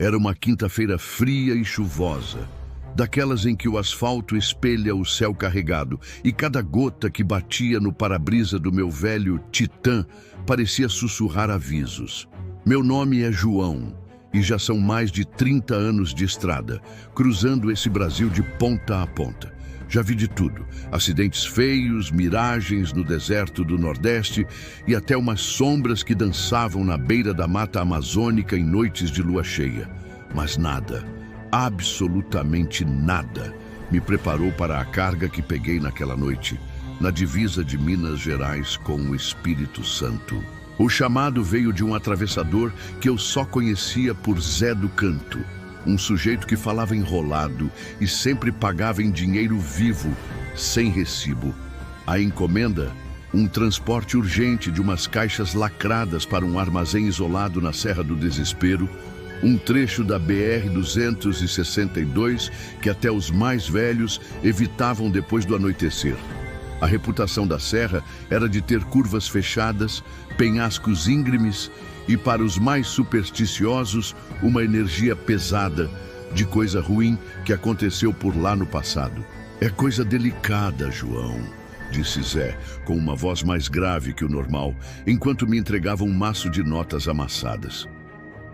Era uma quinta-feira fria e chuvosa, daquelas em que o asfalto espelha o céu carregado e cada gota que batia no para-brisa do meu velho Titan parecia sussurrar avisos. Meu nome é João e já são mais de 30 anos de estrada, cruzando esse Brasil de ponta a ponta. Já vi de tudo, acidentes feios, miragens no deserto do Nordeste e até umas sombras que dançavam na beira da mata amazônica em noites de lua cheia. Mas nada, absolutamente nada, me preparou para a carga que peguei naquela noite, na divisa de Minas Gerais com o Espírito Santo. O chamado veio de um atravessador que eu só conhecia por Zé do Canto. Um sujeito que falava enrolado e sempre pagava em dinheiro vivo, sem recibo. A encomenda? Um transporte urgente de umas caixas lacradas para um armazém isolado na Serra do Desespero, um trecho da BR-262 que até os mais velhos evitavam depois do anoitecer. A reputação da serra era de ter curvas fechadas, penhascos íngremes e, para os mais supersticiosos, uma energia pesada de coisa ruim que aconteceu por lá no passado. É coisa delicada, João, disse Zé, com uma voz mais grave que o normal, enquanto me entregava um maço de notas amassadas.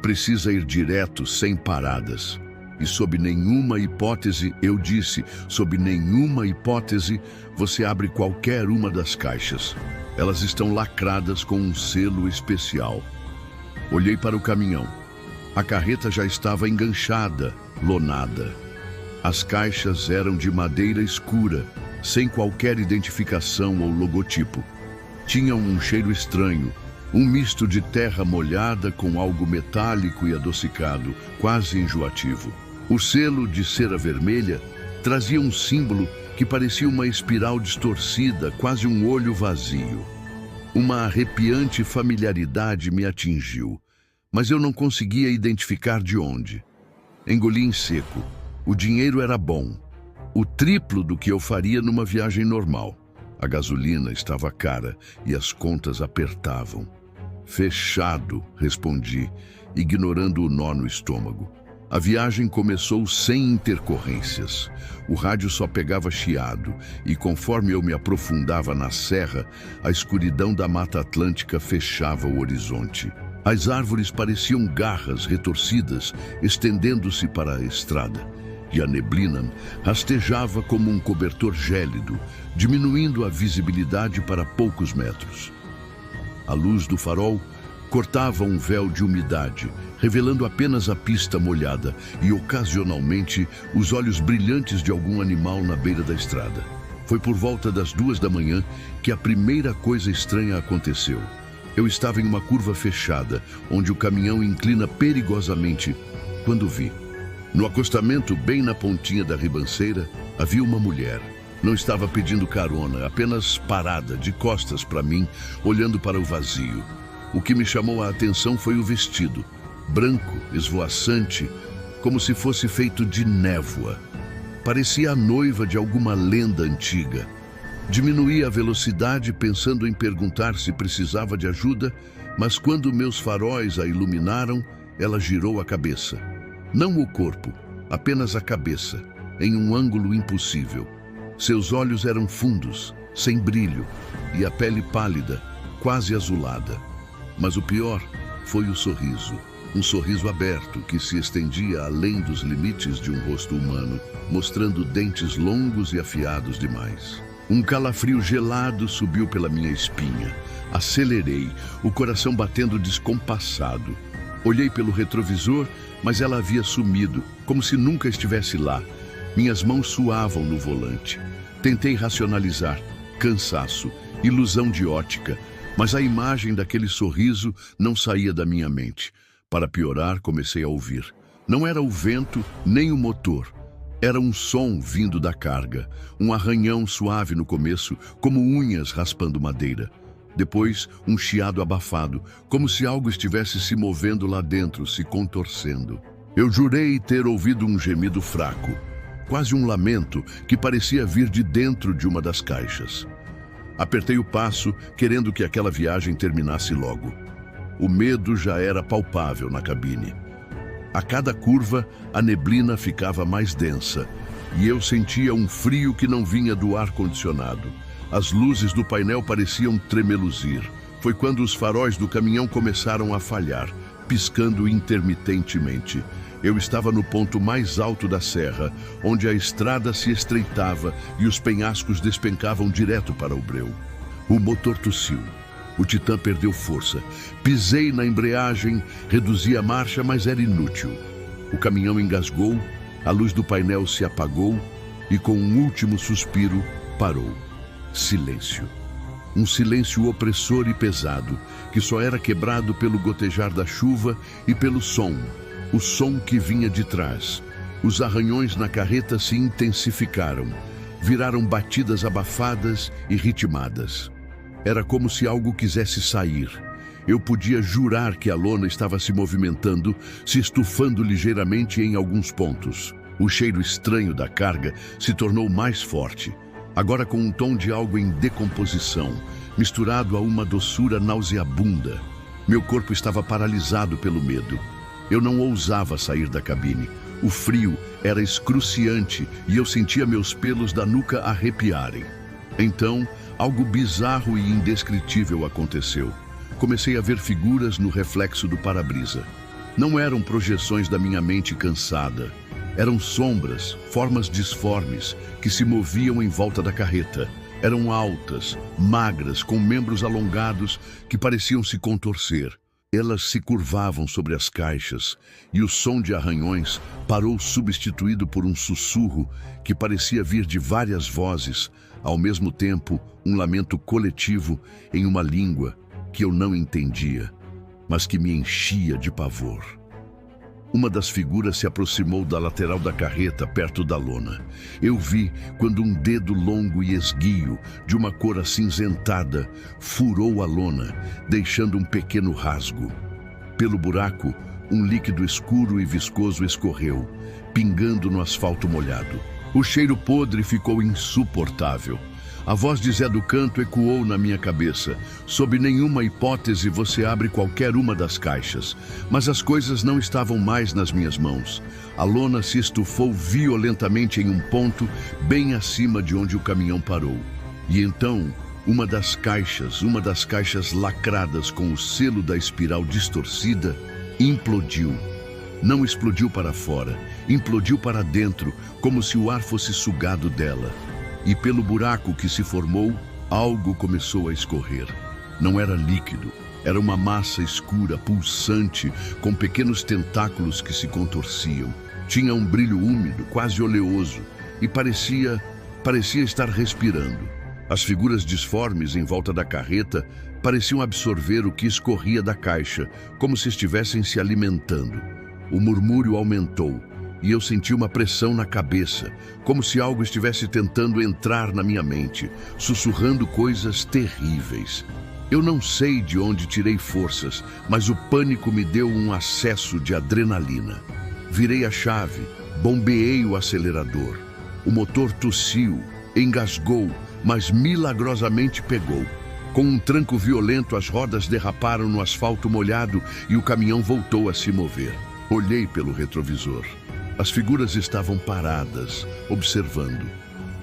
Precisa ir direto, sem paradas. E sob nenhuma hipótese, eu disse, sob nenhuma hipótese, você abre qualquer uma das caixas. Elas estão lacradas com um selo especial. Olhei para o caminhão. A carreta já estava enganchada, lonada. As caixas eram de madeira escura, sem qualquer identificação ou logotipo. Tinham um cheiro estranho, um misto de terra molhada com algo metálico e adocicado, quase enjoativo. O selo de cera vermelha trazia um símbolo que parecia uma espiral distorcida, quase um olho vazio. Uma arrepiante familiaridade me atingiu, mas eu não conseguia identificar de onde. Engoli em seco. O dinheiro era bom, o triplo do que eu faria numa viagem normal. A gasolina estava cara e as contas apertavam. Fechado, respondi, ignorando o nó no estômago. A viagem começou sem intercorrências. O rádio só pegava chiado e, conforme eu me aprofundava na serra, a escuridão da Mata Atlântica fechava o horizonte. As árvores pareciam garras retorcidas, estendendo-se para a estrada, e a neblina rastejava como um cobertor gélido, diminuindo a visibilidade para poucos metros. A luz do farol cortava um véu de umidade, revelando apenas a pista molhada e, ocasionalmente, os olhos brilhantes de algum animal na beira da estrada. Foi por volta das 2 da manhã que a primeira coisa estranha aconteceu. Eu estava em uma curva fechada, onde o caminhão inclina perigosamente, quando vi. No acostamento, bem na pontinha da ribanceira, havia uma mulher. Não estava pedindo carona, apenas parada, de costas para mim, olhando para o vazio. O que me chamou a atenção foi o vestido, branco, esvoaçante, como se fosse feito de névoa. Parecia a noiva de alguma lenda antiga. Diminuí a velocidade pensando em perguntar se precisava de ajuda, mas quando meus faróis a iluminaram, ela girou a cabeça. Não o corpo, apenas a cabeça, em um ângulo impossível. Seus olhos eram fundos, sem brilho, e a pele pálida, quase azulada. Mas o pior foi o sorriso. Um sorriso aberto que se estendia além dos limites de um rosto humano, mostrando dentes longos e afiados demais. Um calafrio gelado subiu pela minha espinha. Acelerei, o coração batendo descompassado. Olhei pelo retrovisor, mas ela havia sumido, como se nunca estivesse lá. Minhas mãos suavam no volante. Tentei racionalizar. Cansaço, ilusão de ótica. Mas a imagem daquele sorriso não saía da minha mente. Para piorar, comecei a ouvir. Não era o vento, nem o motor. Era um som vindo da carga. Um arranhão suave no começo, como unhas raspando madeira. Depois, um chiado abafado, como se algo estivesse se movendo lá dentro, se contorcendo. Eu jurei ter ouvido um gemido fraco, quase um lamento que parecia vir de dentro de uma das caixas. Apertei o passo, querendo que aquela viagem terminasse logo. O medo já era palpável na cabine. A cada curva, a neblina ficava mais densa, e eu sentia um frio que não vinha do ar-condicionado. As luzes do painel pareciam tremeluzir. Foi quando os faróis do caminhão começaram a falhar, piscando intermitentemente. Eu estava no ponto mais alto da serra, onde a estrada se estreitava e os penhascos despencavam direto para o breu. O motor tossiu. O Titã perdeu força. Pisei na embreagem, reduzi a marcha, mas era inútil. O caminhão engasgou, a luz do painel se apagou e, com um último suspiro, parou. Silêncio. Um silêncio opressor e pesado, que só era quebrado pelo gotejar da chuva e pelo som, o som que vinha de trás. Os arranhões na carreta se intensificaram, viraram batidas abafadas e ritmadas. Era como se algo quisesse sair. Eu podia jurar que a lona estava se movimentando, se estufando ligeiramente em alguns pontos. O cheiro estranho da carga se tornou mais forte, agora com um tom de algo em decomposição, misturado a uma doçura nauseabunda. Meu corpo estava paralisado pelo medo. Eu não ousava sair da cabine. O frio era excruciante e eu sentia meus pelos da nuca arrepiarem. Então, algo bizarro e indescritível aconteceu. Comecei a ver figuras no reflexo do para-brisa. Não eram projeções da minha mente cansada. Eram sombras, formas disformes, que se moviam em volta da carreta. Eram altas, magras, com membros alongados que pareciam se contorcer. Elas se curvavam sobre as caixas e o som de arranhões parou, substituído por um sussurro que parecia vir de várias vozes, ao mesmo tempo um lamento coletivo em uma língua que eu não entendia, mas que me enchia de pavor. Uma das figuras se aproximou da lateral da carreta, perto da lona. Eu vi quando um dedo longo e esguio, de uma cor acinzentada, furou a lona, deixando um pequeno rasgo. Pelo buraco, um líquido escuro e viscoso escorreu, pingando no asfalto molhado. O cheiro podre ficou insuportável. A voz de Zé do Canto ecoou na minha cabeça. Sob nenhuma hipótese você abre qualquer uma das caixas. Mas as coisas não estavam mais nas minhas mãos. A lona se estufou violentamente em um ponto bem acima de onde o caminhão parou. E então, uma das caixas lacradas com o selo da espiral distorcida, implodiu. Não explodiu para fora, implodiu para dentro, como se o ar fosse sugado dela. E pelo buraco que se formou, algo começou a escorrer. Não era líquido, era uma massa escura, pulsante, com pequenos tentáculos que se contorciam. Tinha um brilho úmido, quase oleoso, e parecia estar respirando. As figuras disformes em volta da carreta pareciam absorver o que escorria da caixa, como se estivessem se alimentando. O murmúrio aumentou. E eu senti uma pressão na cabeça, como se algo estivesse tentando entrar na minha mente, sussurrando coisas terríveis. Eu não sei de onde tirei forças, mas o pânico me deu um acesso de adrenalina. Virei a chave, bombeei o acelerador. O motor tossiu, engasgou, mas milagrosamente pegou. Com um tranco violento, as rodas derraparam no asfalto molhado e o caminhão voltou a se mover. Olhei pelo retrovisor. As figuras estavam paradas, observando.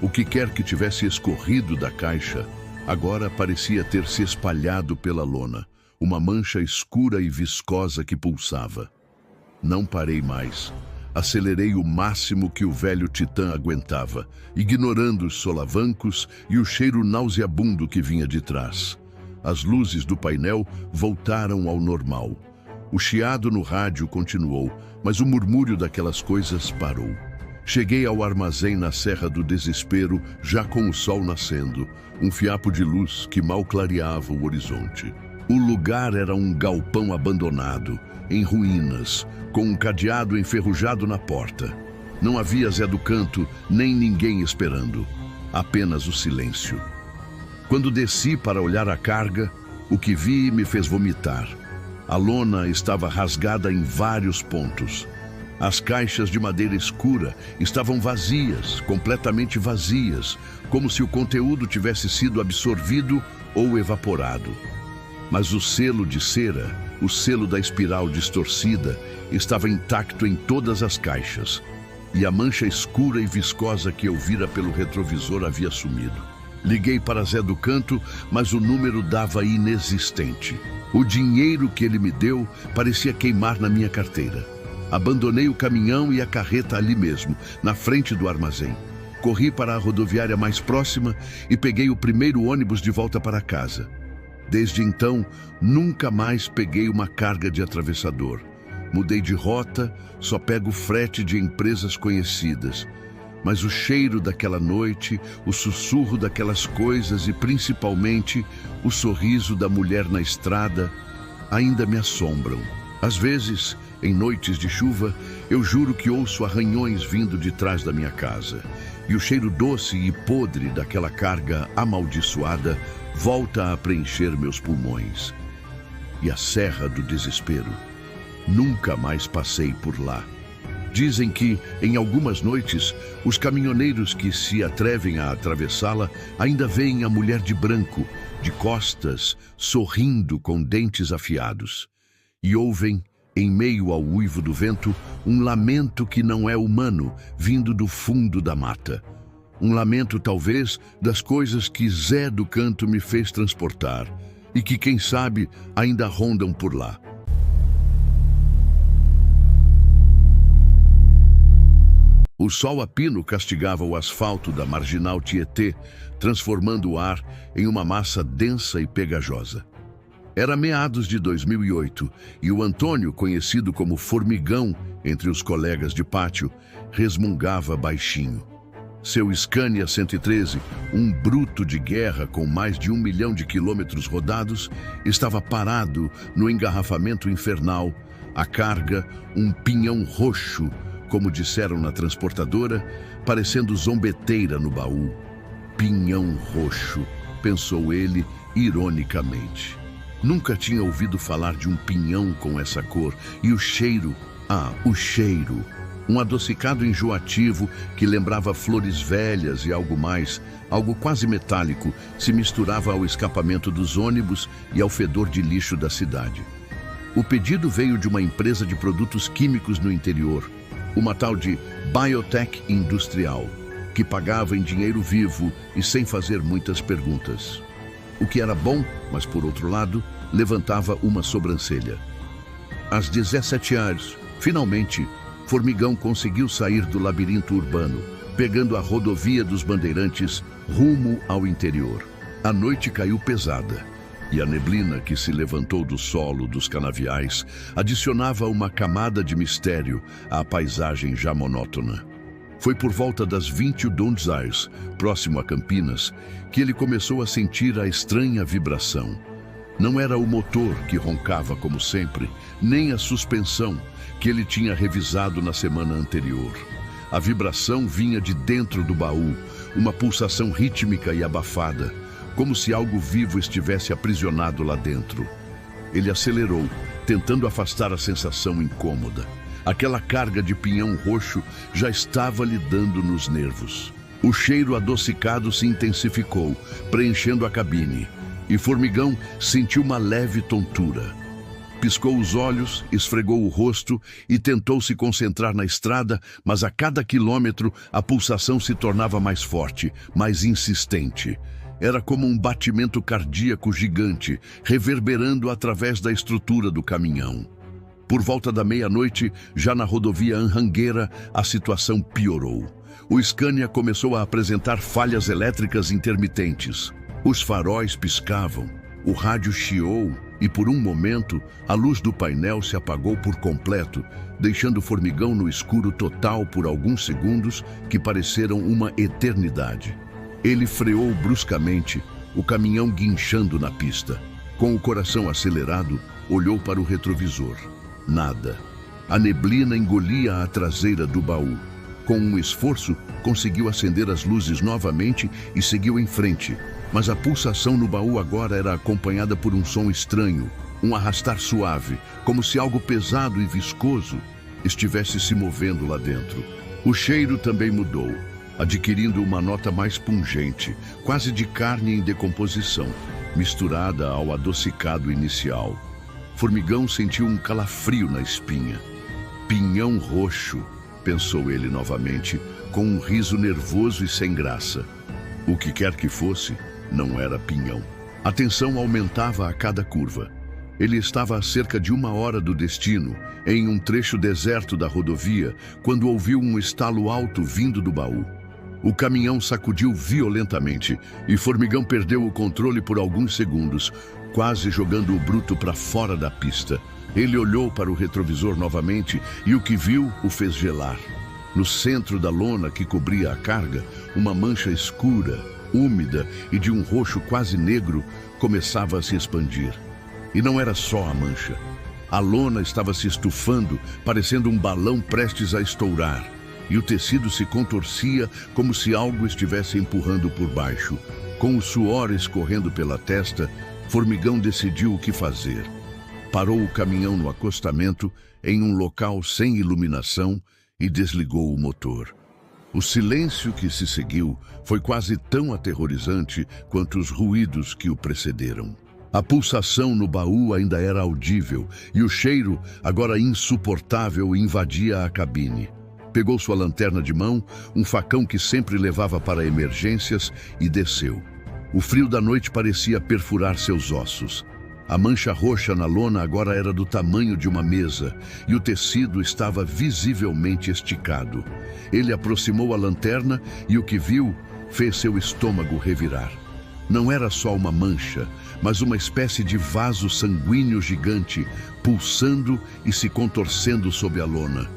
O que quer que tivesse escorrido da caixa, agora parecia ter se espalhado pela lona, uma mancha escura e viscosa que pulsava. Não parei mais. Acelerei o máximo que o velho Titã aguentava, ignorando os solavancos e o cheiro nauseabundo que vinha de trás. As luzes do painel voltaram ao normal. O chiado no rádio continuou, mas o murmúrio daquelas coisas parou. Cheguei ao armazém na Serra do Desespero, já com o sol nascendo, um fiapo de luz que mal clareava o horizonte. O lugar era um galpão abandonado, em ruínas, com um cadeado enferrujado na porta. Não havia Zé do Canto, nem ninguém esperando. Apenas o silêncio. Quando desci para olhar a carga, o que vi me fez vomitar. A lona estava rasgada em vários pontos. As caixas de madeira escura estavam vazias, completamente vazias, como se o conteúdo tivesse sido absorvido ou evaporado. Mas o selo de cera, O selo da espiral distorcida estava intacto em todas as caixas, e a mancha escura e viscosa que eu vira pelo retrovisor havia sumido. Liguei para Zé do Canto, mas o número dava inexistente. O dinheiro que ele me deu parecia queimar na minha carteira. Abandonei o caminhão e a carreta ali mesmo, na frente do armazém. Corri para a rodoviária mais próxima e peguei o primeiro ônibus de volta para casa. Desde então, nunca mais peguei uma carga de atravessador. Mudei de rota, só pego frete de empresas conhecidas. Mas o cheiro daquela noite, o sussurro daquelas coisas e principalmente o sorriso da mulher na estrada ainda me assombram. Às vezes, em noites de chuva, eu juro que ouço arranhões vindo de trás da minha casa. E o cheiro doce e podre daquela carga amaldiçoada volta a preencher meus pulmões. E a Serra do Desespero. Nunca mais passei por lá. Dizem que, em algumas noites, os caminhoneiros que se atrevem a atravessá-la ainda veem a mulher de branco, de costas, sorrindo com dentes afiados. E ouvem, em meio ao uivo do vento, um lamento que não é humano, vindo do fundo da mata. Um lamento, talvez, das coisas que Zé do Canto me fez transportar e que, quem sabe, ainda rondam por lá. O sol a pino castigava o asfalto da marginal Tietê, transformando o ar em uma massa densa e pegajosa. Era meados de 2008 e o Antônio, conhecido como Formigão entre os colegas de pátio, resmungava baixinho. Seu Scania 113, um bruto de guerra com mais de 1 milhão de quilômetros rodados, estava parado no engarrafamento infernal, a carga, um pinhão roxo, como disseram na transportadora, parecendo zombeteira no baú. Pinhão roxo, pensou ele ironicamente. Nunca tinha ouvido falar de um pinhão com essa cor. E o cheiro, o cheiro. Um adocicado enjoativo que lembrava flores velhas e algo mais, algo quase metálico, se misturava ao escapamento dos ônibus e ao fedor de lixo da cidade. O pedido veio de uma empresa de produtos químicos no interior, uma tal de Biotech Industrial, que pagava em dinheiro vivo e sem fazer muitas perguntas. O que era bom, mas por outro lado, levantava uma sobrancelha. Às 17 anos, finalmente, Formigão conseguiu sair do labirinto urbano, pegando a rodovia dos Bandeirantes rumo ao interior. A noite caiu pesada, e a neblina que se levantou do solo dos canaviais adicionava uma camada de mistério à paisagem já monótona. Foi por volta das 20h, próximo a Campinas, que ele começou a sentir a estranha vibração. Não era o motor que roncava como sempre, nem a suspensão que ele tinha revisado na semana anterior. A vibração vinha de dentro do baú, uma pulsação rítmica e abafada, como se algo vivo estivesse aprisionado lá dentro. Ele acelerou, tentando afastar a sensação incômoda. Aquela carga de pinhão roxo já estava lhe dando nos nervos. O cheiro adocicado se intensificou, preenchendo a cabine, e Formigão sentiu uma leve tontura. Piscou os olhos, esfregou o rosto e tentou se concentrar na estrada, mas a cada quilômetro a pulsação se tornava mais forte, mais insistente. Era como um batimento cardíaco gigante, reverberando através da estrutura do caminhão. Por volta da meia-noite, já na rodovia Anhanguera, a situação piorou. O Scania começou a apresentar falhas elétricas intermitentes. Os faróis piscavam, o rádio chiou e, por um momento, a luz do painel se apagou por completo, deixando Formigão no escuro total por alguns segundos que pareceram uma eternidade. Ele freou bruscamente, o caminhão guinchando na pista. Com o coração acelerado, olhou para o retrovisor. Nada. A neblina engolia a traseira do baú. Com um esforço, conseguiu acender as luzes novamente e seguiu em frente. Mas a pulsação no baú agora era acompanhada por um som estranho, um arrastar suave, como se algo pesado e viscoso estivesse se movendo lá dentro. O cheiro também mudou, adquirindo uma nota mais pungente, quase de carne em decomposição, misturada ao adocicado inicial. Formigão sentiu um calafrio na espinha. Pinhão roxo, pensou ele novamente, com um riso nervoso e sem graça. O que quer que fosse, não era pinhão. A tensão aumentava a cada curva. Ele estava a cerca de 1 hora do destino, em um trecho deserto da rodovia, quando ouviu um estalo alto vindo do baú. O caminhão sacudiu violentamente e Formigão perdeu o controle por alguns segundos, quase jogando o bruto para fora da pista. Ele olhou para o retrovisor novamente e o que viu o fez gelar. No centro da lona que cobria a carga, uma mancha escura, úmida e de um roxo quase negro começava a se expandir. E não era só a mancha. A lona estava se estufando, parecendo um balão prestes a estourar. E o tecido se contorcia como se algo estivesse empurrando por baixo. Com o suor escorrendo pela testa, Formigão decidiu o que fazer. Parou o caminhão no acostamento, em um local sem iluminação, e desligou o motor. O silêncio que se seguiu foi quase tão aterrorizante quanto os ruídos que o precederam. A pulsação no baú ainda era audível e o cheiro, agora insuportável, invadia a cabine. Pegou sua lanterna de mão, um facão que sempre levava para emergências, e desceu. O frio da noite parecia perfurar seus ossos. A mancha roxa na lona agora era do tamanho de uma mesa e o tecido estava visivelmente esticado. Ele aproximou a lanterna e o que viu fez seu estômago revirar. Não era só uma mancha, mas uma espécie de vaso sanguíneo gigante, pulsando e se contorcendo sob a lona.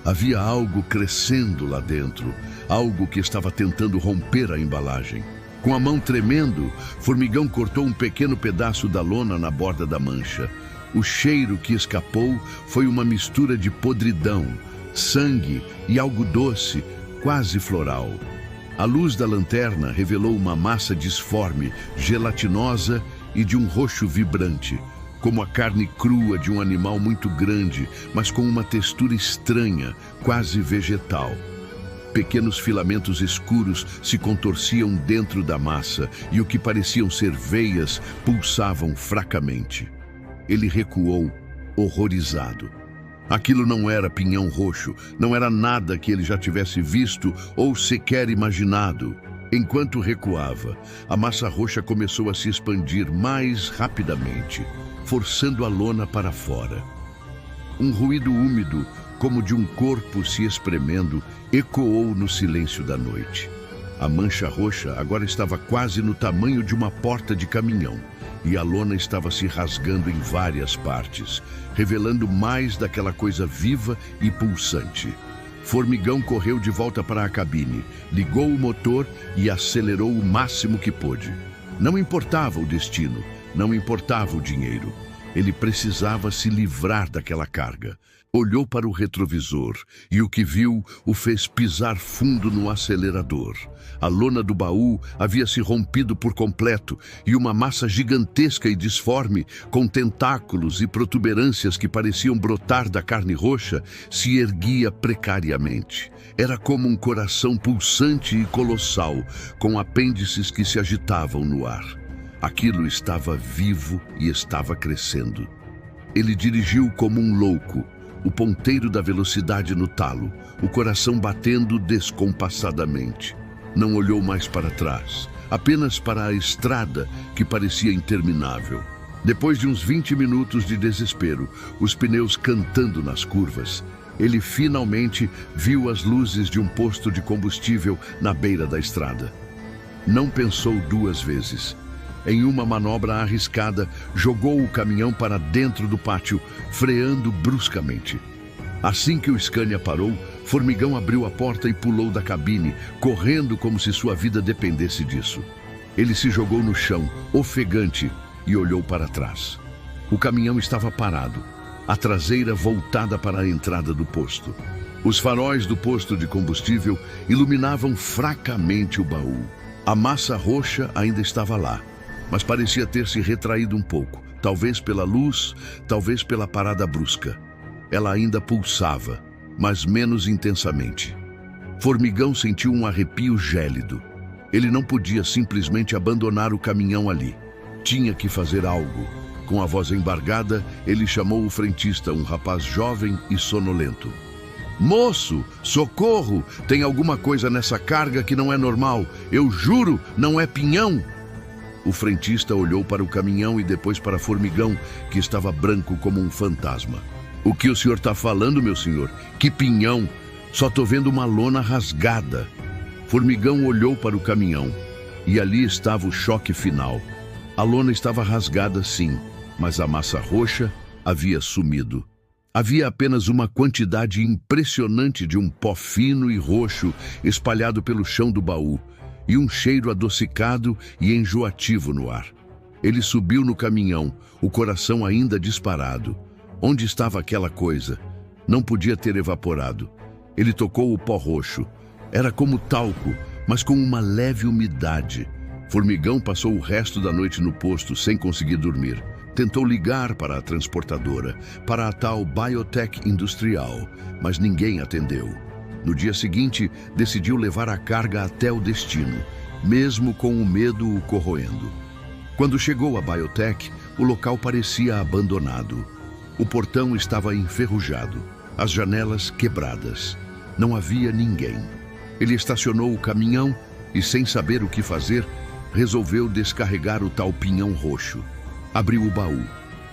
Havia algo crescendo lá dentro, algo que estava tentando romper a embalagem. Com a mão tremendo, Formigão cortou um pequeno pedaço da lona na borda da mancha. O cheiro que escapou foi uma mistura de podridão, sangue e algo doce, quase floral. A luz da lanterna revelou uma massa disforme, gelatinosa e de um roxo vibrante, como a carne crua de um animal muito grande, mas com uma textura estranha, quase vegetal. Pequenos filamentos escuros se contorciam dentro da massa e o que pareciam ser veias pulsavam fracamente. Ele recuou, horrorizado. Aquilo não era pinhão roxo, não era nada que ele já tivesse visto ou sequer imaginado. Enquanto recuava, a massa roxa começou a se expandir mais rapidamente, forçando a lona para fora. Um ruído úmido, como de um corpo se espremendo, ecoou no silêncio da noite. A mancha roxa agora estava quase no tamanho de uma porta de caminhão, e a lona estava se rasgando em várias partes, revelando mais daquela coisa viva e pulsante. Formigão correu de volta para a cabine, ligou o motor e acelerou o máximo que pôde. Não importava o destino, não importava o dinheiro. Ele precisava se livrar daquela carga. Olhou para o retrovisor e o que viu o fez pisar fundo no acelerador. A lona do baú havia se rompido por completo e uma massa gigantesca e disforme, com tentáculos e protuberâncias que pareciam brotar da carne roxa, se erguia precariamente. Era como um coração pulsante e colossal, com apêndices que se agitavam no ar. Aquilo estava vivo e estava crescendo. Ele dirigiu como um louco, o ponteiro da velocidade no talo, o coração batendo descompassadamente. Não olhou mais para trás, apenas para a estrada que parecia interminável. Depois de uns 20 minutos de desespero, os pneus cantando nas curvas, ele finalmente viu as luzes de um posto de combustível na beira da estrada. Não pensou duas vezes. Em uma manobra arriscada, jogou o caminhão para dentro do pátio, freando bruscamente. Assim que o Scania parou, Formigão abriu a porta e pulou da cabine, correndo como se sua vida dependesse disso. Ele se jogou no chão, ofegante, e olhou para trás. O caminhão estava parado, a traseira voltada para a entrada do posto. Os faróis do posto de combustível iluminavam fracamente o baú. A massa roxa ainda estava lá, mas parecia ter se retraído um pouco, talvez pela luz, talvez pela parada brusca. Ela ainda pulsava, mas menos intensamente. Formigão sentiu um arrepio gélido. Ele não podia simplesmente abandonar o caminhão ali. Tinha que fazer algo. Com a voz embargada, ele chamou o frentista, um rapaz jovem e sonolento. Moço, socorro! Tem alguma coisa nessa carga que não é normal. Eu juro, não é pinhão. O frentista olhou para o caminhão e depois para Formigão, que estava branco como um fantasma. O que o senhor está falando, meu senhor? Que pinhão? Só estou vendo uma lona rasgada. Formigão olhou para o caminhão e ali estava o choque final. A lona estava rasgada, sim, mas a massa roxa havia sumido. Havia apenas uma quantidade impressionante de um pó fino e roxo espalhado pelo chão do baú e um cheiro adocicado e enjoativo no ar. Ele subiu no caminhão, o coração ainda disparado. Onde estava aquela coisa? Não podia ter evaporado. Ele tocou o pó roxo. Era como talco, mas com uma leve umidade. Formigão passou o resto da noite no posto sem conseguir dormir. Tentou ligar para a transportadora, para a tal Biotech Industrial, mas ninguém atendeu. No dia seguinte, decidiu levar a carga até o destino, mesmo com o medo o corroendo. Quando chegou à Biotech, o local parecia abandonado. O portão estava enferrujado, as janelas quebradas. Não havia ninguém. Ele estacionou o caminhão e, sem saber o que fazer, resolveu descarregar o tal pinhão roxo. Abriu o baú.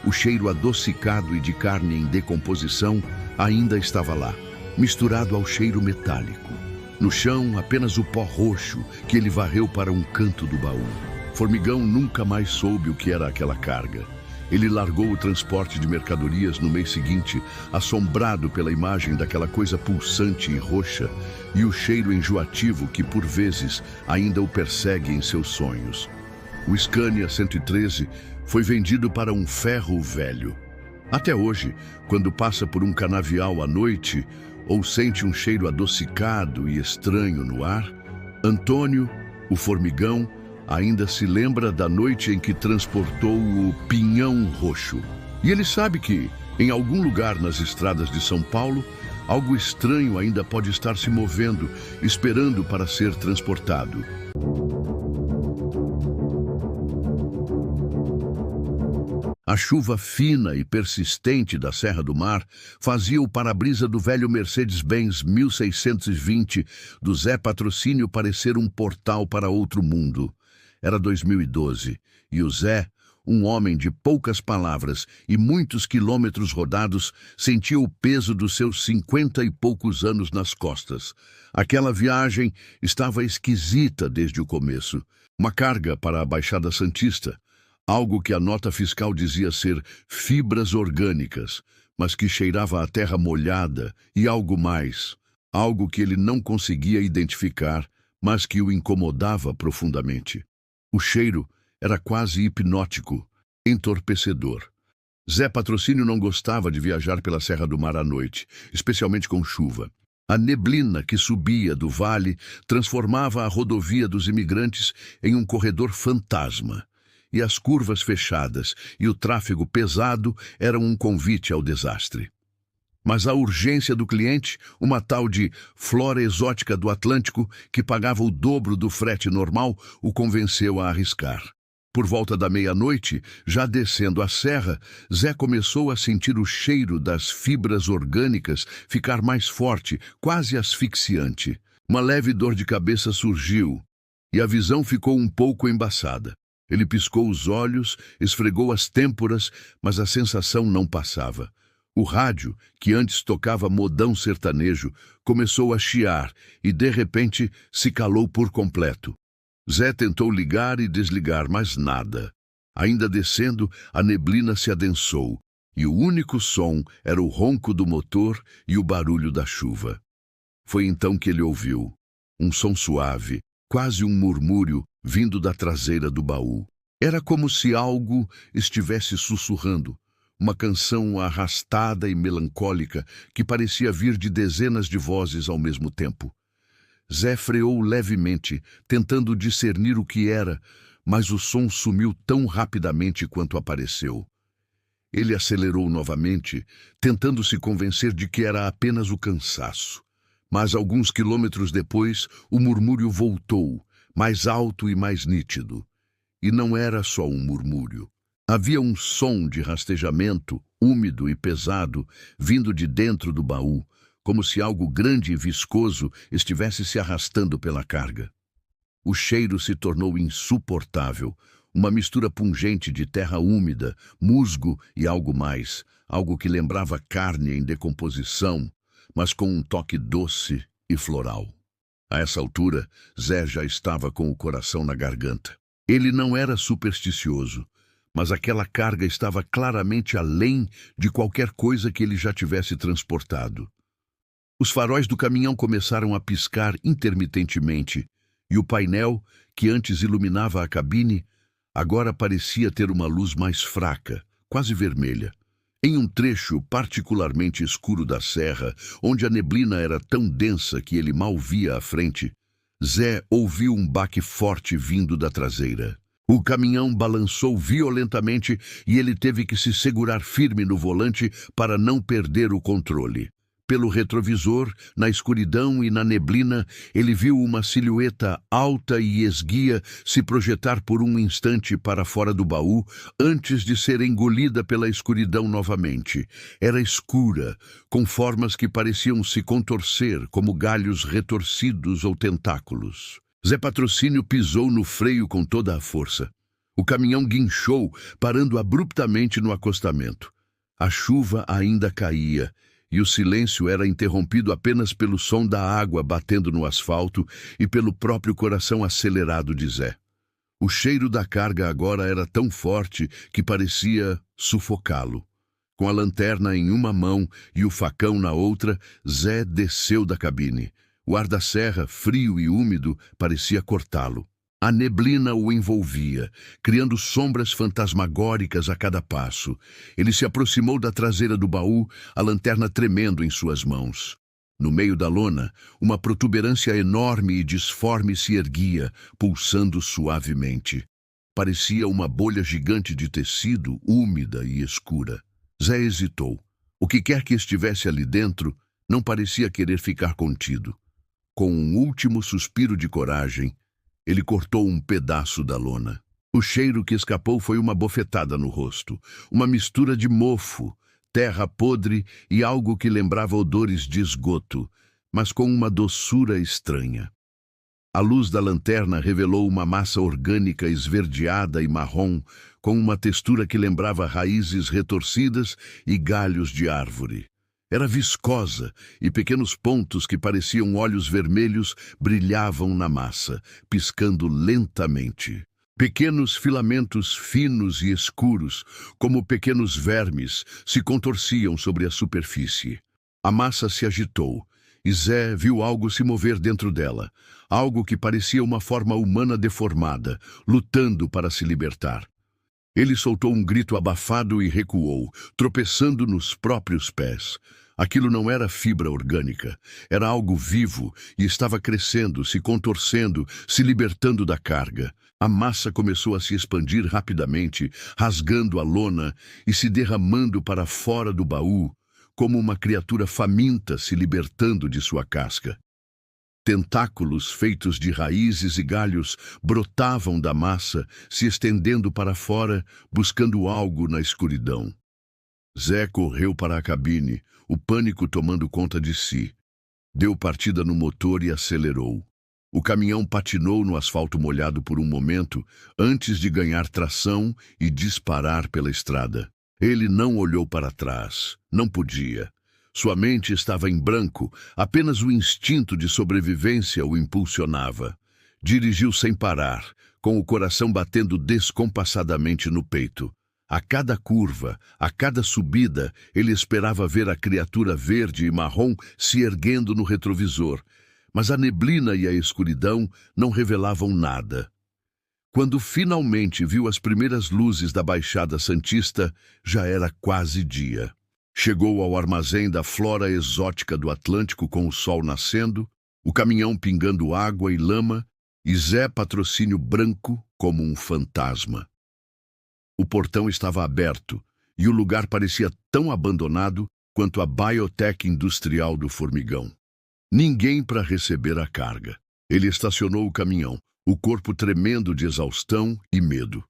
O cheiro adocicado e de carne em decomposição ainda estava lá, misturado ao cheiro metálico. No chão, apenas o pó roxo que ele varreu para um canto do baú. Formigão nunca mais soube o que era aquela carga. Ele largou o transporte de mercadorias no mês seguinte, assombrado pela imagem daquela coisa pulsante e roxa e o cheiro enjoativo que, por vezes, ainda o persegue em seus sonhos. O Scania 113 foi vendido para um ferro velho. Até hoje, quando passa por um canavial à noite ou sente um cheiro adocicado e estranho no ar, Antônio, o Formigão, ainda se lembra da noite em que transportou o pinhão roxo. E ele sabe que, em algum lugar nas estradas de São Paulo, algo estranho ainda pode estar se movendo, esperando para ser transportado. A chuva fina e persistente da Serra do Mar fazia o para-brisa do velho Mercedes-Benz 1620 do Zé Patrocínio parecer um portal para outro mundo. Era 2012 e o Zé, um homem de poucas palavras e muitos quilômetros rodados, sentia o peso dos seus 50 e poucos anos nas costas. Aquela viagem estava esquisita desde o começo. Uma carga para a Baixada Santista. Algo que a nota fiscal dizia ser fibras orgânicas, mas que cheirava a terra molhada e algo mais. Algo que ele não conseguia identificar, mas que o incomodava profundamente. O cheiro era quase hipnótico, entorpecedor. Zé Patrocínio não gostava de viajar pela Serra do Mar à noite, especialmente com chuva. A neblina que subia do vale transformava a rodovia dos imigrantes em um corredor fantasma. E as curvas fechadas e o tráfego pesado eram um convite ao desastre. Mas a urgência do cliente, uma tal de flora exótica do Atlântico, que pagava o dobro do frete normal, o convenceu a arriscar. Por volta da meia-noite, já descendo a serra, Zé começou a sentir o cheiro das fibras orgânicas ficar mais forte, quase asfixiante. Uma leve dor de cabeça surgiu e a visão ficou um pouco embaçada. Ele piscou os olhos, esfregou as têmporas, mas a sensação não passava. O rádio, que antes tocava modão sertanejo, começou a chiar e, de repente, se calou por completo. Zé tentou ligar e desligar, mas nada. Ainda descendo, a neblina se adensou, e o único som era o ronco do motor e o barulho da chuva. Foi então que ele ouviu um som suave, quase um murmúrio, vindo da traseira do baú. Era como se algo estivesse sussurrando, uma canção arrastada e melancólica que parecia vir de dezenas de vozes ao mesmo tempo. Zé freou levemente, tentando discernir o que era, mas o som sumiu tão rapidamente quanto apareceu. Ele acelerou novamente, tentando se convencer de que era apenas o cansaço. Mas alguns quilômetros depois, o murmúrio voltou, mais alto e mais nítido. E não era só um murmúrio. Havia um som de rastejamento, úmido e pesado, vindo de dentro do baú, como se algo grande e viscoso estivesse se arrastando pela carga. O cheiro se tornou insuportável, uma mistura pungente de terra úmida, musgo e algo mais, algo que lembrava carne em decomposição, mas com um toque doce e floral. A essa altura, Zé já estava com o coração na garganta. Ele não era supersticioso, mas aquela carga estava claramente além de qualquer coisa que ele já tivesse transportado. Os faróis do caminhão começaram a piscar intermitentemente, e o painel, que antes iluminava a cabine, agora parecia ter uma luz mais fraca, quase vermelha. Em um trecho particularmente escuro da serra, onde a neblina era tão densa que ele mal via à frente, Zé ouviu um baque forte vindo da traseira. O caminhão balançou violentamente e ele teve que se segurar firme no volante para não perder o controle. Pelo retrovisor, na escuridão e na neblina, ele viu uma silhueta alta e esguia se projetar por um instante para fora do baú, antes de ser engolida pela escuridão novamente. Era escura, com formas que pareciam se contorcer, como galhos retorcidos ou tentáculos. Zé Patrocínio pisou no freio com toda a força. O caminhão guinchou, parando abruptamente no acostamento. A chuva ainda caía, e o silêncio era interrompido apenas pelo som da água batendo no asfalto e pelo próprio coração acelerado de Zé. O cheiro da carga agora era tão forte que parecia sufocá-lo. Com a lanterna em uma mão e o facão na outra, Zé desceu da cabine. O ar da serra, frio e úmido, parecia cortá-lo. A neblina o envolvia, criando sombras fantasmagóricas a cada passo. Ele se aproximou da traseira do baú, a lanterna tremendo em suas mãos. No meio da lona, uma protuberância enorme e disforme se erguia, pulsando suavemente. Parecia uma bolha gigante de tecido, úmida e escura. Zé hesitou. O que quer que estivesse ali dentro, não parecia querer ficar contido. Com um último suspiro de coragem, ele cortou um pedaço da lona. O cheiro que escapou foi uma bofetada no rosto, uma mistura de mofo, terra podre e algo que lembrava odores de esgoto, mas com uma doçura estranha. A luz da lanterna revelou uma massa orgânica esverdeada e marrom, com uma textura que lembrava raízes retorcidas e galhos de árvore. Era viscosa, e pequenos pontos que pareciam olhos vermelhos brilhavam na massa, piscando lentamente. Pequenos filamentos finos e escuros, como pequenos vermes, se contorciam sobre a superfície. A massa se agitou, e Zé viu algo se mover dentro dela, algo que parecia uma forma humana deformada, lutando para se libertar. Ele soltou um grito abafado e recuou, tropeçando nos próprios pés. Aquilo não era fibra orgânica, era algo vivo e estava crescendo, se contorcendo, se libertando da carga. A massa começou a se expandir rapidamente, rasgando a lona e se derramando para fora do baú, como uma criatura faminta se libertando de sua casca. Tentáculos feitos de raízes e galhos brotavam da massa, se estendendo para fora, buscando algo na escuridão. Zé correu para a cabine, o pânico tomando conta de si. Deu partida no motor e acelerou. O caminhão patinou no asfalto molhado por um momento, antes de ganhar tração e disparar pela estrada. Ele não olhou para trás. Não podia. Sua mente estava em branco, apenas o instinto de sobrevivência o impulsionava. Dirigiu sem parar, com o coração batendo descompassadamente no peito. A cada curva, a cada subida, ele esperava ver a criatura verde e marrom se erguendo no retrovisor, mas a neblina e a escuridão não revelavam nada. Quando finalmente viu as primeiras luzes da Baixada Santista, já era quase dia. Chegou ao armazém da flora exótica do Atlântico com o sol nascendo, o caminhão pingando água e lama, e Zé Patrocínio branco como um fantasma. O portão estava aberto, e o lugar parecia tão abandonado quanto a biotech industrial do Formigão. Ninguém para receber a carga. Ele estacionou o caminhão, o corpo tremendo de exaustão e medo.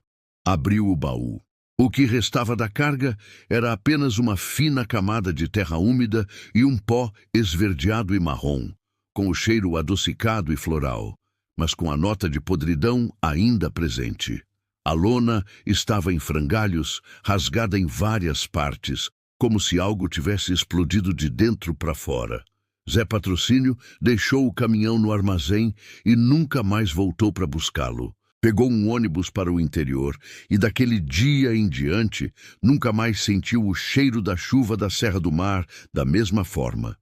Abriu o baú. O que restava da carga era apenas uma fina camada de terra úmida e um pó esverdeado e marrom, com o cheiro adocicado e floral, mas com a nota de podridão ainda presente. A lona estava em frangalhos, rasgada em várias partes, como se algo tivesse explodido de dentro para fora. Zé Patrocínio deixou o caminhão no armazém e nunca mais voltou para buscá-lo. Pegou um ônibus para o interior e, daquele dia em diante, nunca mais sentiu o cheiro da chuva da Serra do Mar da mesma forma.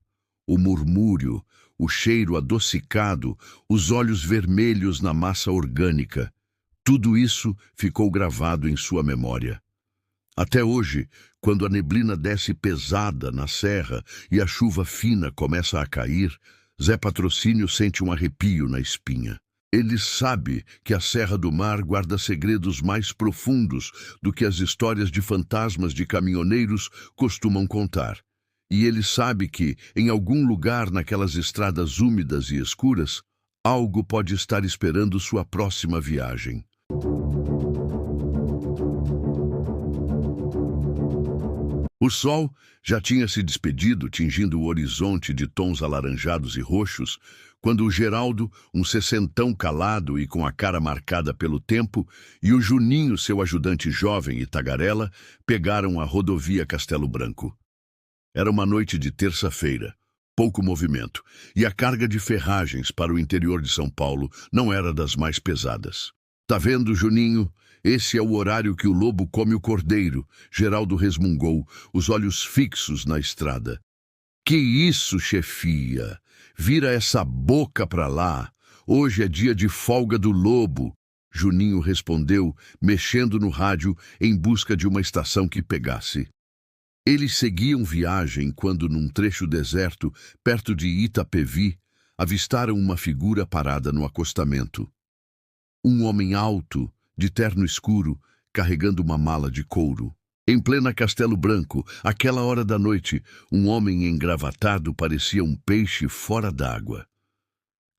O murmúrio, o cheiro adocicado, os olhos vermelhos na massa orgânica, tudo isso ficou gravado em sua memória. Até hoje, quando a neblina desce pesada na serra e a chuva fina começa a cair, Zé Patrocínio sente um arrepio na espinha. Ele sabe que a Serra do Mar guarda segredos mais profundos do que as histórias de fantasmas de caminhoneiros costumam contar. E ele sabe que, em algum lugar naquelas estradas úmidas e escuras, algo pode estar esperando sua próxima viagem. O sol já tinha se despedido, tingindo o horizonte de tons alaranjados e roxos, quando o Geraldo, um sessentão calado e com a cara marcada pelo tempo, e o Juninho, seu ajudante jovem e tagarela, pegaram a rodovia Castelo Branco. Era uma noite de terça-feira, pouco movimento, e a carga de ferragens para o interior de São Paulo não era das mais pesadas. "Tá vendo, Juninho? Esse é o horário que o lobo come o cordeiro", Geraldo resmungou, os olhos fixos na estrada. "Que isso, chefia? Vira essa boca pra lá. Hoje é dia de folga do lobo", Juninho respondeu, mexendo no rádio em busca de uma estação que pegasse. Eles seguiam viagem quando, num trecho deserto, perto de Itapevi, avistaram uma figura parada no acostamento. Um homem alto, de terno escuro, carregando uma mala de couro. Em plena Castelo Branco, àquela hora da noite, um homem engravatado parecia um peixe fora d'água.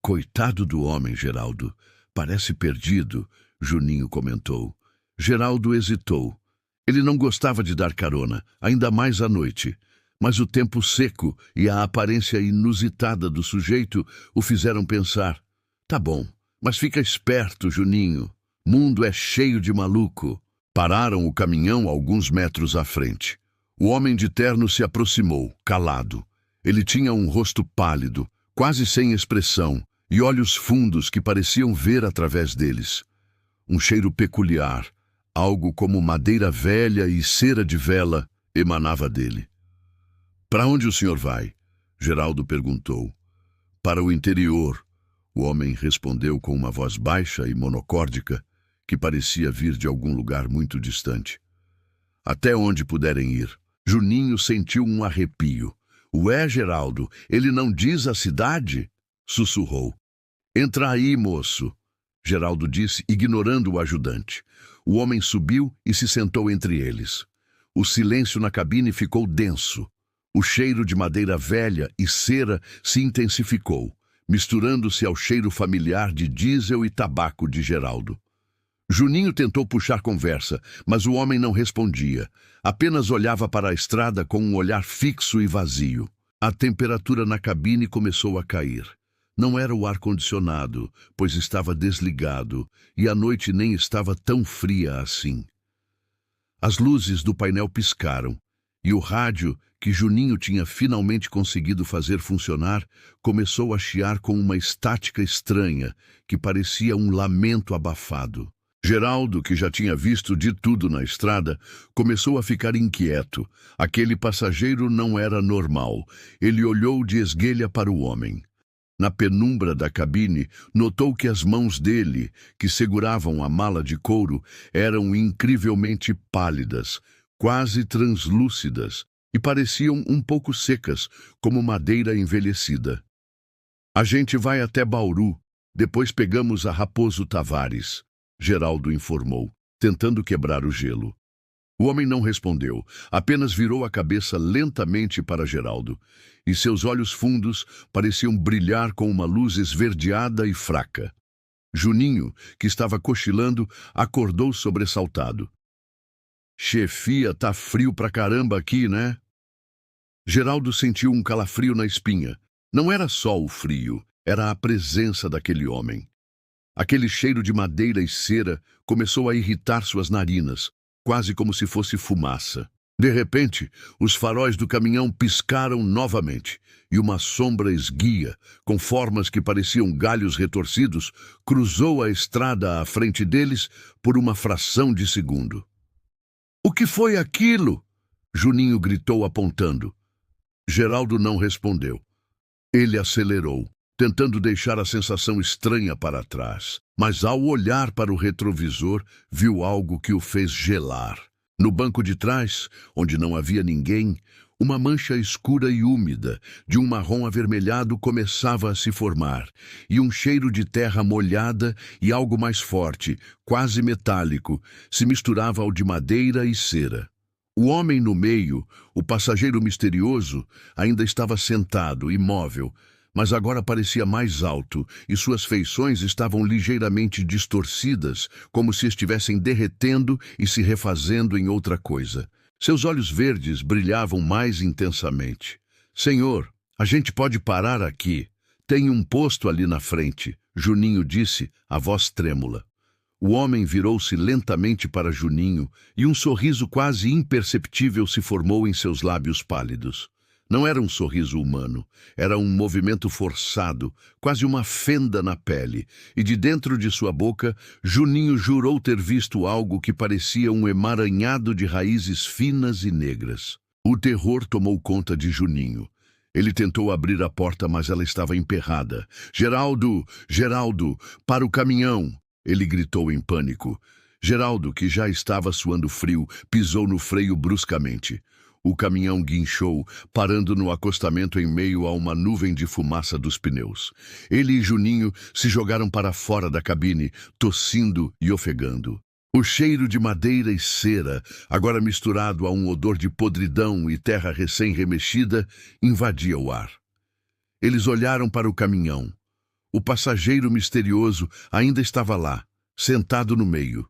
"Coitado do homem, Geraldo. Parece perdido", Juninho comentou. Geraldo hesitou. Ele não gostava de dar carona, ainda mais à noite. Mas o tempo seco e a aparência inusitada do sujeito o fizeram pensar. "Tá bom, mas fica esperto, Juninho. Mundo é cheio de maluco." Pararam o caminhão alguns metros à frente. O homem de terno se aproximou, calado. Ele tinha um rosto pálido, quase sem expressão, e olhos fundos que pareciam ver através deles. Um cheiro peculiar, algo como madeira velha e cera de vela, emanava dele. "Para onde o senhor vai?" Geraldo perguntou. "Para o interior", o homem respondeu com uma voz baixa e monocórdica, que parecia vir de algum lugar muito distante. "Até onde puderem ir." Juninho sentiu um arrepio. "Ué, Geraldo, ele não diz a cidade?" sussurrou. "Entra aí, moço", Geraldo disse, ignorando o ajudante. O homem subiu e se sentou entre eles. O silêncio na cabine ficou denso. O cheiro de madeira velha e cera se intensificou, misturando-se ao cheiro familiar de diesel e tabaco de Geraldo. Juninho tentou puxar conversa, mas o homem não respondia. Apenas olhava para a estrada com um olhar fixo e vazio. A temperatura na cabine começou a cair. Não era o ar-condicionado, pois estava desligado, e a noite nem estava tão fria assim. As luzes do painel piscaram, e o rádio, que Juninho tinha finalmente conseguido fazer funcionar, começou a chiar com uma estática estranha, que parecia um lamento abafado. Geraldo, que já tinha visto de tudo na estrada, começou a ficar inquieto. Aquele passageiro não era normal. Ele olhou de esguelha para o homem. Na penumbra da cabine, notou que as mãos dele, que seguravam a mala de couro, eram incrivelmente pálidas, quase translúcidas, e pareciam um pouco secas, como madeira envelhecida. "A gente vai até Bauru, depois pegamos a Raposo Tavares", Geraldo informou, tentando quebrar o gelo. O homem não respondeu, apenas virou a cabeça lentamente para Geraldo, e seus olhos fundos pareciam brilhar com uma luz esverdeada e fraca. Juninho, que estava cochilando, acordou sobressaltado. Chefia, tá frio pra caramba aqui, né? Geraldo sentiu um calafrio na espinha. Não era só o frio, era a presença daquele homem. Aquele cheiro de madeira e cera começou a irritar suas narinas, quase como se fosse fumaça. De repente, os faróis do caminhão piscaram novamente, e uma sombra esguia, com formas que pareciam galhos retorcidos, cruzou a estrada à frente deles por uma fração de segundo. "O que foi aquilo?" Juninho gritou apontando. Geraldo não respondeu. Ele acelerou, tentando deixar a sensação estranha para trás, mas ao olhar para o retrovisor, viu algo que o fez gelar. No banco de trás, onde não havia ninguém, uma mancha escura e úmida, de um marrom avermelhado, começava a se formar, e um cheiro de terra molhada e algo mais forte, quase metálico, se misturava ao de madeira e cera. O homem no meio, o passageiro misterioso, ainda estava sentado, imóvel, mas agora parecia mais alto e suas feições estavam ligeiramente distorcidas, como se estivessem derretendo e se refazendo em outra coisa. Seus olhos verdes brilhavam mais intensamente. "Senhor, a gente pode parar aqui. Tem um posto ali na frente", Juninho disse, a voz trêmula. O homem virou-se lentamente para Juninho e um sorriso quase imperceptível se formou em seus lábios pálidos. Não era um sorriso humano, era um movimento forçado, quase uma fenda na pele, e de dentro de sua boca, Juninho jurou ter visto algo que parecia um emaranhado de raízes finas e negras. O terror tomou conta de Juninho. Ele tentou abrir a porta, mas ela estava emperrada. "Geraldo! Geraldo! Para o caminhão!" Ele gritou em pânico. Geraldo, que já estava suando frio, pisou no freio bruscamente. O caminhão guinchou, parando no acostamento em meio a uma nuvem de fumaça dos pneus. Ele e Juninho se jogaram para fora da cabine, tossindo e ofegando. O cheiro de madeira e cera, agora misturado a um odor de podridão e terra recém-remexida, invadia o ar. Eles olharam para o caminhão. O passageiro misterioso ainda estava lá, sentado no meio.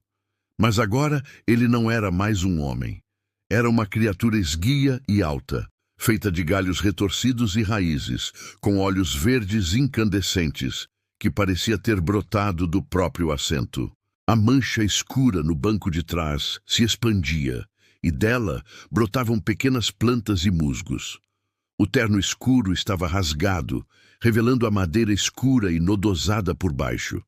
Mas agora ele não era mais um homem. Era uma criatura esguia e alta, feita de galhos retorcidos e raízes, com olhos verdes incandescentes, que parecia ter brotado do próprio assento. A mancha escura no banco de trás se expandia, e dela brotavam pequenas plantas e musgos. O terno escuro estava rasgado, revelando a madeira escura e nodosada por baixo.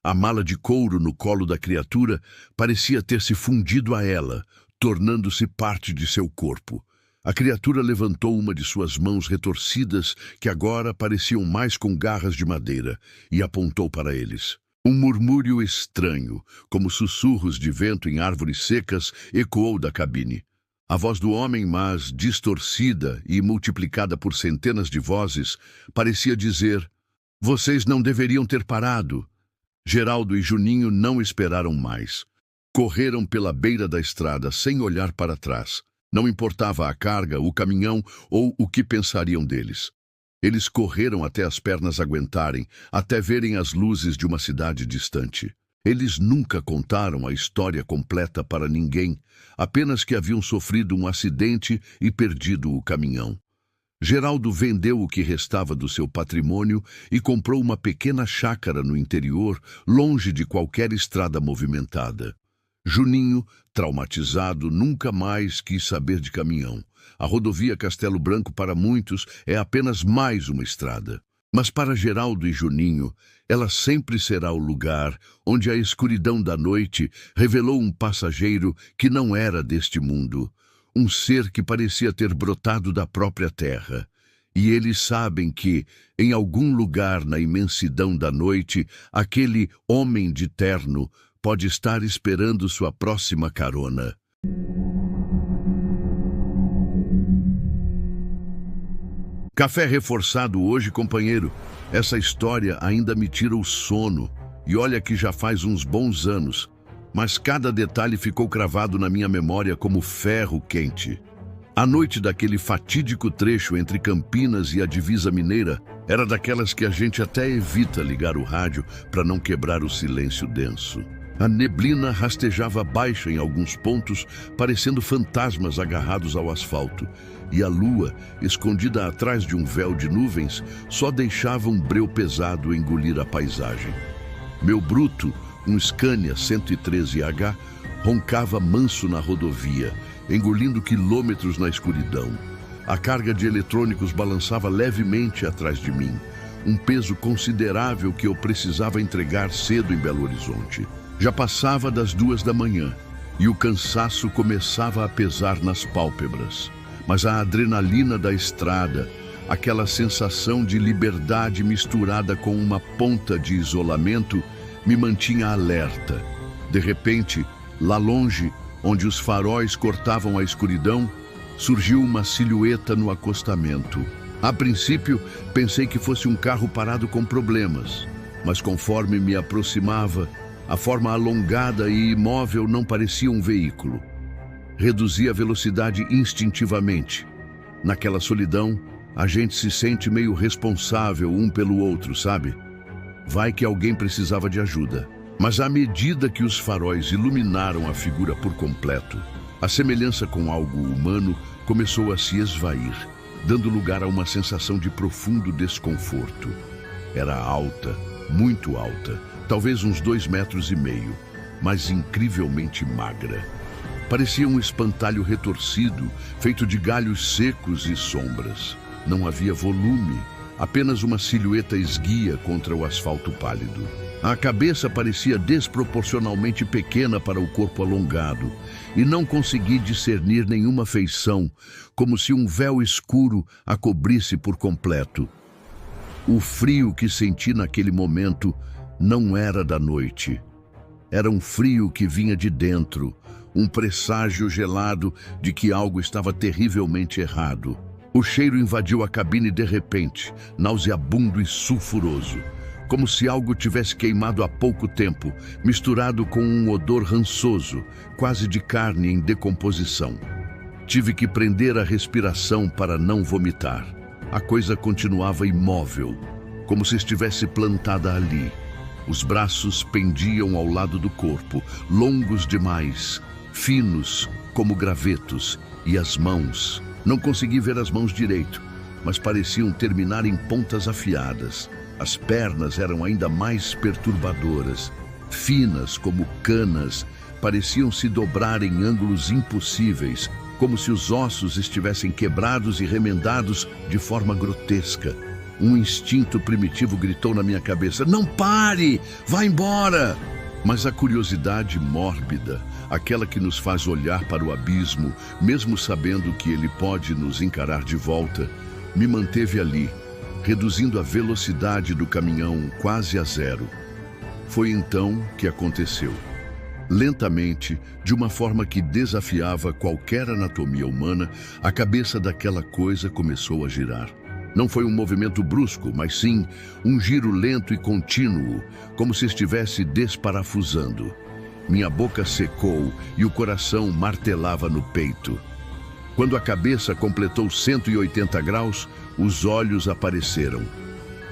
A mala de couro no colo da criatura parecia ter se fundido a ela, tornando-se parte de seu corpo. A criatura levantou uma de suas mãos retorcidas, que agora pareciam mais com garras de madeira, e apontou para eles. Um murmúrio estranho, como sussurros de vento em árvores secas, ecoou da cabine. A voz do homem, mas distorcida e multiplicada por centenas de vozes, parecia dizer: "Vocês não deveriam ter parado." Geraldo e Juninho não esperaram mais. Correram pela beira da estrada sem olhar para trás. Não importava a carga, o caminhão ou o que pensariam deles. Eles correram até as pernas aguentarem, até verem as luzes de uma cidade distante. Eles nunca contaram a história completa para ninguém, apenas que haviam sofrido um acidente e perdido o caminhão. Geraldo vendeu o que restava do seu patrimônio e comprou uma pequena chácara no interior, longe de qualquer estrada movimentada. Juninho, traumatizado, nunca mais quis saber de caminhão. A rodovia Castelo Branco para muitos é apenas mais uma estrada. Mas para Geraldo e Juninho, ela sempre será o lugar onde a escuridão da noite revelou um passageiro que não era deste mundo. Um ser que parecia ter brotado da própria terra. E eles sabem que, em algum lugar na imensidão da noite, aquele homem de terno pode estar esperando sua próxima carona. Café reforçado hoje, companheiro. Essa história ainda me tira o sono. E olha que já faz uns bons anos. Mas cada detalhe ficou cravado na minha memória como ferro quente. A noite daquele fatídico trecho entre Campinas e a divisa mineira era daquelas que a gente até evita ligar o rádio para não quebrar o silêncio denso. A neblina rastejava baixa em alguns pontos, parecendo fantasmas agarrados ao asfalto, e a lua, escondida atrás de um véu de nuvens, só deixava um breu pesado engolir a paisagem. Meu bruto, um Scania 113H, roncava manso na rodovia, engolindo quilômetros na escuridão. A carga de eletrônicos balançava levemente atrás de mim, um peso considerável que eu precisava entregar cedo em Belo Horizonte. Já passava das 2 da manhã e o cansaço começava a pesar nas pálpebras. Mas a adrenalina da estrada, aquela sensação de liberdade misturada com uma ponta de isolamento, me mantinha alerta. De repente, lá longe, onde os faróis cortavam a escuridão, surgiu uma silhueta no acostamento. A princípio, pensei que fosse um carro parado com problemas, mas conforme me aproximava, a forma alongada e imóvel não parecia um veículo. Reduzi a velocidade instintivamente. Naquela solidão, a gente se sente meio responsável um pelo outro, sabe? Vai que alguém precisava de ajuda. Mas à medida que os faróis iluminaram a figura por completo, a semelhança com algo humano começou a se esvair, dando lugar a uma sensação de profundo desconforto. Era alta, muito alta, talvez uns 2,5 metros, mas incrivelmente magra. Parecia um espantalho retorcido, feito de galhos secos e sombras. Não havia volume, apenas uma silhueta esguia contra o asfalto pálido. A cabeça parecia desproporcionalmente pequena para o corpo alongado, e não consegui discernir nenhuma feição, como se um véu escuro a cobrisse por completo. O frio que senti naquele momento não era da noite. Era um frio que vinha de dentro, um presságio gelado de que algo estava terrivelmente errado. O cheiro invadiu a cabine de repente, nauseabundo e sulfuroso, como se algo tivesse queimado há pouco tempo, misturado com um odor rançoso, quase de carne em decomposição. Tive que prender a respiração para não vomitar. A coisa continuava imóvel, como se estivesse plantada ali. Os braços pendiam ao lado do corpo, longos demais, finos como gravetos, e as mãos. Não consegui ver as mãos direito, mas pareciam terminar em pontas afiadas. As pernas eram ainda mais perturbadoras, finas como canas, pareciam se dobrar em ângulos impossíveis, como se os ossos estivessem quebrados e remendados de forma grotesca. Um instinto primitivo gritou na minha cabeça: "Não pare! Vá embora!" Mas a curiosidade mórbida, aquela que nos faz olhar para o abismo, mesmo sabendo que ele pode nos encarar de volta, me manteve ali, reduzindo a velocidade do caminhão quase a zero. Foi então que aconteceu. Lentamente, de uma forma que desafiava qualquer anatomia humana, a cabeça daquela coisa começou a girar. Não foi um movimento brusco, mas sim um giro lento e contínuo, como se estivesse desparafusando. Minha boca secou e o coração martelava no peito. Quando a cabeça completou 180 graus, os olhos apareceram.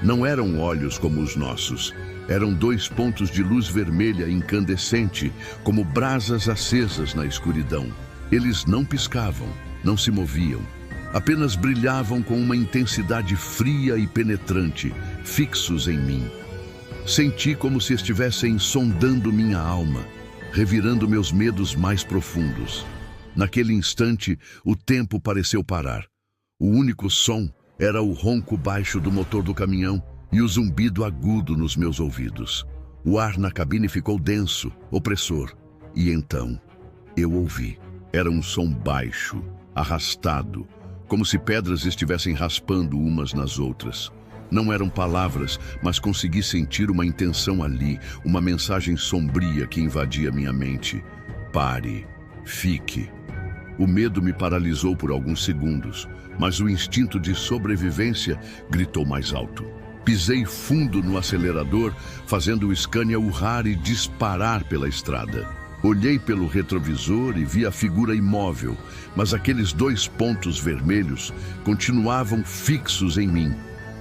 Não eram olhos como os nossos. Eram 2 pontos de luz vermelha incandescente, como brasas acesas na escuridão. Eles não piscavam, não se moviam. Apenas brilhavam com uma intensidade fria e penetrante, fixos em mim. Senti como se estivessem sondando minha alma, revirando meus medos mais profundos. Naquele instante, o tempo pareceu parar. O único som era o ronco baixo do motor do caminhão e o zumbido agudo nos meus ouvidos. O ar na cabine ficou denso, opressor. E então, eu ouvi. Era um som baixo, arrastado, como se pedras estivessem raspando umas nas outras. Não eram palavras, mas consegui sentir uma intenção ali, uma mensagem sombria que invadia minha mente. Pare, fique. O medo me paralisou por alguns segundos, mas o instinto de sobrevivência gritou mais alto. Pisei fundo no acelerador, fazendo o Scania urrar e disparar pela estrada. Olhei pelo retrovisor e vi a figura imóvel, mas aqueles 2 pontos vermelhos continuavam fixos em mim,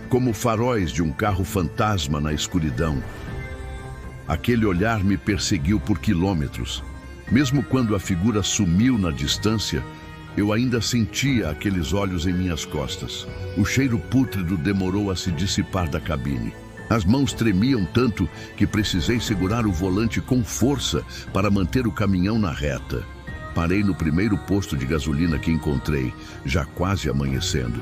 como faróis de um carro fantasma na escuridão. Aquele olhar me perseguiu por quilômetros. Mesmo quando a figura sumiu na distância, eu ainda sentia aqueles olhos em minhas costas. O cheiro pútrido demorou a se dissipar da cabine. As mãos tremiam tanto que precisei segurar o volante com força para manter o caminhão na reta. Parei no primeiro posto de gasolina que encontrei, já quase amanhecendo.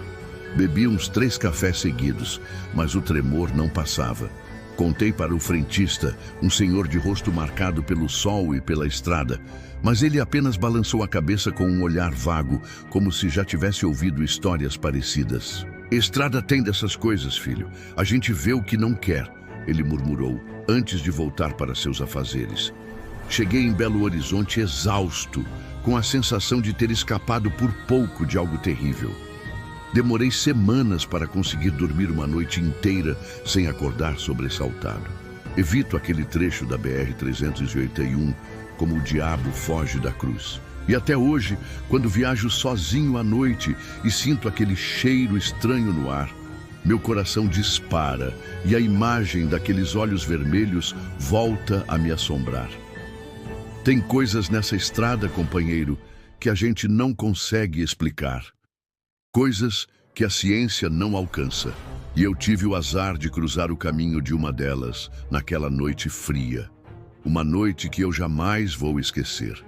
Bebi uns 3 cafés seguidos, mas o tremor não passava. Contei para o frentista, um senhor de rosto marcado pelo sol e pela estrada, mas ele apenas balançou a cabeça com um olhar vago, como se já tivesse ouvido histórias parecidas. Estrada tem dessas coisas, filho. A gente vê o que não quer, ele murmurou, antes de voltar para seus afazeres. Cheguei em Belo Horizonte exausto, com a sensação de ter escapado por pouco de algo terrível. Demorei semanas para conseguir dormir uma noite inteira sem acordar sobressaltado. Evito aquele trecho da BR-381 como o diabo foge da cruz. E até hoje, quando viajo sozinho à noite e sinto aquele cheiro estranho no ar, meu coração dispara e a imagem daqueles olhos vermelhos volta a me assombrar. Tem coisas nessa estrada, companheiro, que a gente não consegue explicar. Coisas que a ciência não alcança. E eu tive o azar de cruzar o caminho de uma delas naquela noite fria. Uma noite que eu jamais vou esquecer.